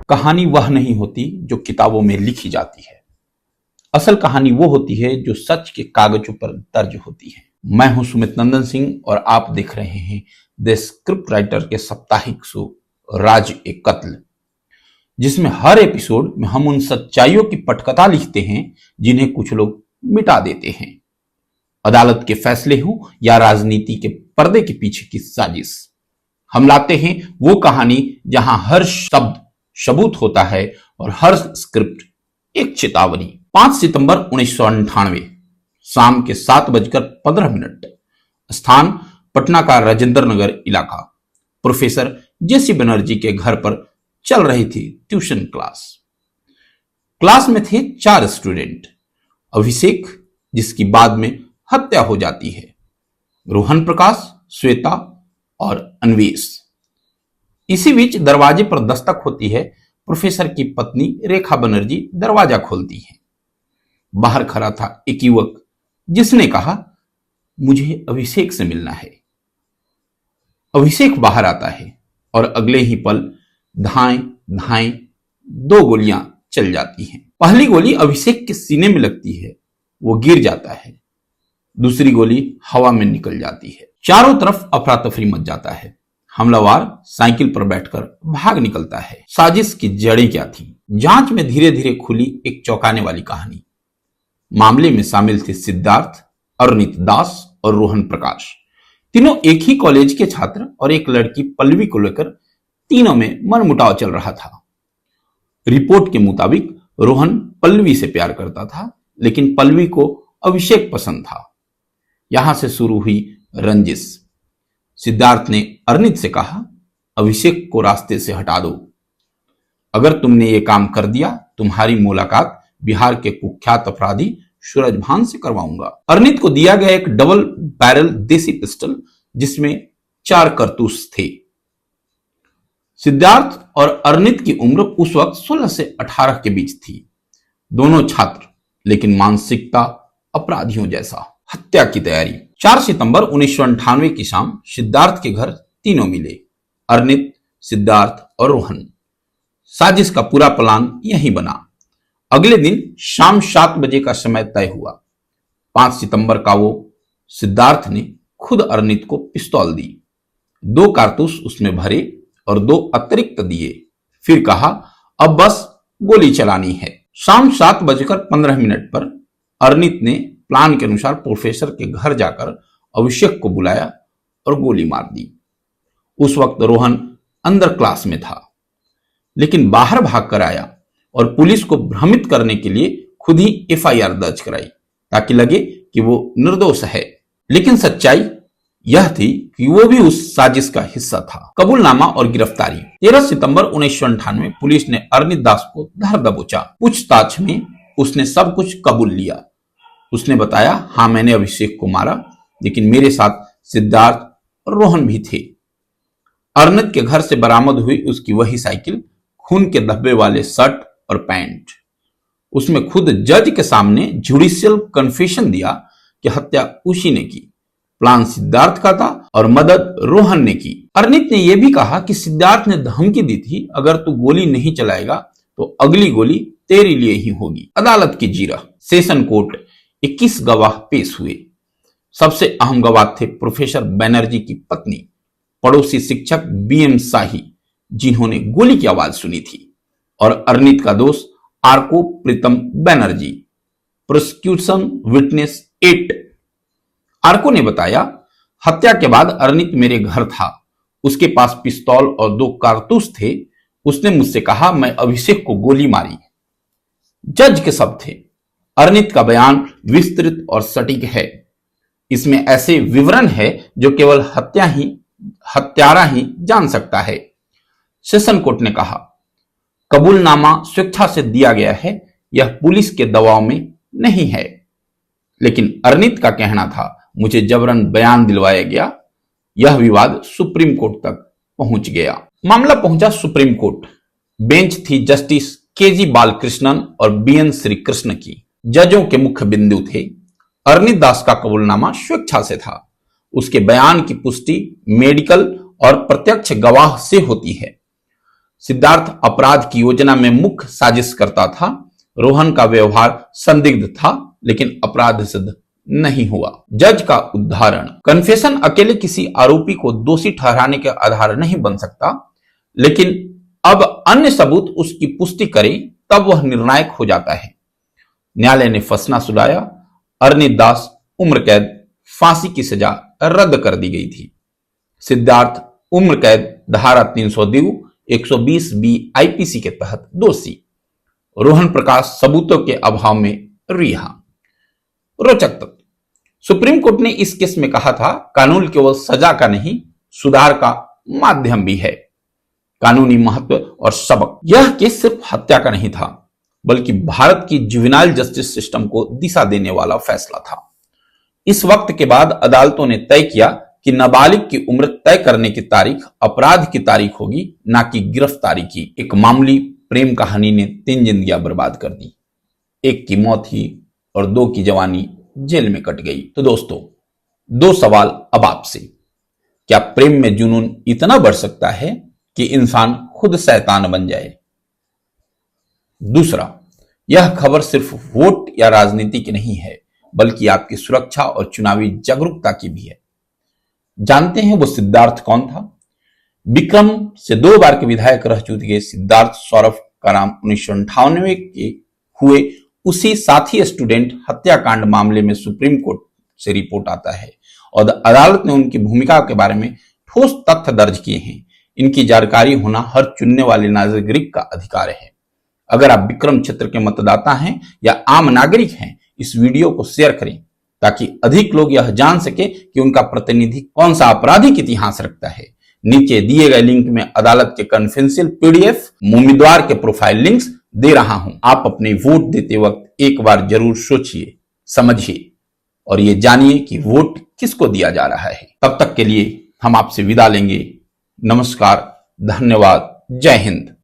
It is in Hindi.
कहानी वह नहीं होती जो किताबों में लिखी जाती है। असल कहानी वो होती है जो सच के कागजों पर दर्ज होती है। मैं हूं सुमित नंदन सिंह और आप देख रहे हैं द स्क्रिप्ट राइटर के साप्ताहिक शो राज ए कत्ल, जिसमें हर एपिसोड में हम उन सच्चाइयों की पटकथा लिखते हैं जिन्हें कुछ लोग मिटा देते हैं। अदालत के फैसले हो या राजनीति के पर्दे के पीछे की साजिश, हम लाते हैं वो कहानी जहां हर शब्द सबूत होता है और हर स्क्रिप्ट एक चेतावनी। 5 सितंबर 1998, शाम के 7:15। स्थान पटना का राजेंद्र नगर इलाका। प्रोफेसर जेसी बनर्जी के घर पर चल रही थी ट्यूशन क्लास। क्लास में थे 4 स्टूडेंट। अभिषेक, जिसकी बाद में हत्या हो जाती है, रोहन प्रकाश, श्वेता और अन्वेष। इसी बीच दरवाजे पर दस्तक होती है। प्रोफेसर की पत्नी रेखा बनर्जी दरवाजा खोलती है। बाहर खड़ा था एक युवक जिसने कहा, मुझे अभिषेक से मिलना है। अभिषेक बाहर आता है और अगले ही पल धाएं धाएं 2 गोलियां चल जाती हैं। पहली गोली अभिषेक के सीने में लगती है, वो गिर जाता है। दूसरी गोली हवा में निकल जाती है। चारों तरफ अफरा तफरी मच जाता है। हमलावर साइकिल पर बैठकर भाग निकलता है। साजिश की जड़ें क्या थी? जांच में धीरे धीरे खुली एक चौंकाने वाली कहानी। मामले में शामिल थे सिद्धार्थ, अरुणित दास और रोहन प्रकाश। तीनों एक ही कॉलेज के छात्र और एक लड़की पल्लवी को लेकर तीनों में मनमुटाव चल रहा था। रिपोर्ट के मुताबिक रोहन पल्लवी से प्यार करता था, लेकिन पल्लवी को अभिषेक पसंद था। यहां से शुरू हुई रंजिश। सिद्धार्थ ने अरुणित से कहा, अभिषेक को रास्ते से हटा दो। अगर तुमने ये काम कर दिया, तुम्हारी मुलाकात बिहार के कुख्यात अपराधी सूरजभान से करवाऊंगा। अरुणित को दिया गया एक डबल बैरल देसी पिस्टल जिसमें 4 कारतूस थे। सिद्धार्थ और अरुणित की उम्र उस वक्त 16 से 18 के बीच थी। दोनों छात्र, लेकिन मानसिकता अपराधियों जैसा। हत्या की तैयारी। 4 सितंबर 1998 की शाम सिद्धार्थ के घर तीनों मिले, अरुणित, सिद्धार्थ और रोहन। साजिश का पूरा प्लान यहीं बना। अगले दिन शाम 7 बजे का समय तय हुआ। 5 सितंबर का वो सिद्धार्थ ने खुद अरुणित को पिस्तौल दी। 2 कारतूस उसमें भरे और 2 अतिरिक्त दिए। फिर कहा, अब बस गोली चलानी है। शाम 7:15 पर अरुणित ने प्लान के अनुसार प्रोफेसर के घर जाकर अभिषेक को बुलाया और गोली मार दी। उस वक्त रोहन अंदर क्लास में था, लेकिन बाहर भागकर आया और पुलिस को भ्रमित करने के लिए खुद ही एफआईआर दर्ज कराई, ताकि लगे कि वो निर्दोष है। लेकिन सच्चाई यह थी कि वो भी उस साजिश का हिस्सा था। कबूलनामा और गिरफ्तारी। 13 सितंबर 1998 पुलिस ने अरुणित दास को धर दबोचा। पूछताछ में उसने सब कुछ कबूल लिया। उसने बताया, हाँ, मैंने अभिषेक को मारा, लेकिन मेरे साथ सिद्धार्थ और रोहन भी थे। अरुणित के घर से बरामद हुई उसकी वही साइकिल, खून के धब्बे वाले शर्ट और पैंट। उसमें खुद जज के सामने जुडिशियल कन्फेशन दिया कि हत्या उसी ने की। प्लान सिद्धार्थ का था और मदद रोहन ने की। अरुणित ने यह भी कहा कि सिद्धार्थ ने धमकी दी थी, अगर तू गोली नहीं चलाएगा तो अगली गोली तेरे लिए ही होगी। अदालत की जीरा। Session court. 21 गवाह पेश हुए। सबसे अहम गवाह थे प्रोफेसर बनर्जी की पत्नी, पड़ोसी शिक्षक बीएम शाही, जिन्होंने गोली की आवाज सुनी थी, और अरुणित का दोस्त आर्को प्रीतम बनर्जी। Prosecution witness 8। आर्को ने बताया, हत्या के बाद अरुणित मेरे घर था। उसके पास पिस्तौल और 2 कारतूस थे। उसने मुझसे कहा, मैं अभिषेक को गोली मारी। जज के शब्द थे। अरुणित का बयान विस्तृत और सटीक है। इसमें ऐसे विवरण है जो केवल हत्यारा ही जान सकता है। सेशन कोर्ट ने कहा, कबूलनामा स्वेच्छा से दिया गया है, यह पुलिस के दबाव में नहीं है। लेकिन अरुणित का कहना था, मुझे जबरन बयान दिलवाया गया। यह विवाद सुप्रीम कोर्ट तक पहुंच गया। मामला पहुंचा सुप्रीम कोर्ट। बेंच थी जस्टिस केजी बालकृष्णन और बीएन श्रीकृष्ण की। जजों के मुख्य बिंदु थे, अरुणित दास का कबूलनामा स्वेच्छा से था। उसके बयान की पुष्टि मेडिकल और प्रत्यक्ष गवाह से होती है। सिद्धार्थ अपराध की योजना में मुख्य साजिश करता था। रोहन का व्यवहार संदिग्ध था लेकिन अपराध सिद्ध नहीं हुआ। जज का उदाहरण, कन्फेशन अकेले किसी आरोपी को दोषी ठहराने के आधार नहीं बन सकता, लेकिन अब अन्य सबूत उसकी पुष्टि करें तब वह निर्णायक हो जाता है। न्यायालय ने फैसला सुनाया, अरनित दास उम्र कैद, फांसी की सजा रद्द कर दी गई थी। सिद्धार्थ उम्र कैद धारा 302 120 बी आईपीसी के तहत दोषी। रोहन प्रकाश सबूतों के अभाव में रिहा। रोचक तथ्य, सुप्रीम कोर्ट ने इस केस में कहा था, कानून केवल सजा का नहीं सुधार का माध्यम भी है। कानूनी महत्व और सबक, यह केस सिर्फ हत्या का नहीं था बल्कि भारत की जुवेनाइल जस्टिस सिस्टम को दिशा देने वाला फैसला था। इस वक्त के बाद अदालतों ने तय किया कि नाबालिग की उम्र तय करने की तारीख अपराध की तारीख होगी, ना कि गिरफ्तारी की। एक मामूली प्रेम कहानी ने 3 जिंदगियां बर्बाद कर दी, एक की मौत हुई और 2 की जवानी जेल में कट गई। तो दोस्तों, 2 सवाल अब आपसे, क्या प्रेम में जुनून इतना बढ़ सकता है कि इंसान खुद शैतान बन जाए? दूसरा, यह खबर सिर्फ वोट या राजनीति की नहीं है बल्कि आपकी सुरक्षा और चुनावी जागरूकता की भी है। जानते हैं वो सिद्धार्थ कौन था? विक्रम से 2 बार के विधायक रह चुके सिद्धार्थ सौरभ का नाम 1998 के हुए उसी साथी स्टूडेंट हत्याकांड मामले में सुप्रीम कोर्ट से रिपोर्ट आता है और अदालत ने उनकी भूमिका के बारे में ठोस तथ्य दर्ज किए हैं। इनकी जानकारी होना हर चुनने वाले नागरिक का अधिकार है। अगर आप विक्रम क्षेत्र के मतदाता हैं या आम नागरिक हैं, इस वीडियो को शेयर करें ताकि अधिक लोग यह जान सके कि उनका प्रतिनिधि कौन सा आपराधिक इतिहास रखता है। नीचे दिए गए लिंक में अदालत के कॉन्फिडेंशियल पीडीएफ, उम्मीदवार के प्रोफाइल लिंक्स दे रहा हूं। आप अपने वोट देते वक्त एक बार जरूर सोचिए, समझिए और ये जानिए कि वोट किसको दिया जा रहा है। तब तक के लिए हम आपसे विदा लेंगे। नमस्कार, धन्यवाद, जय हिंद।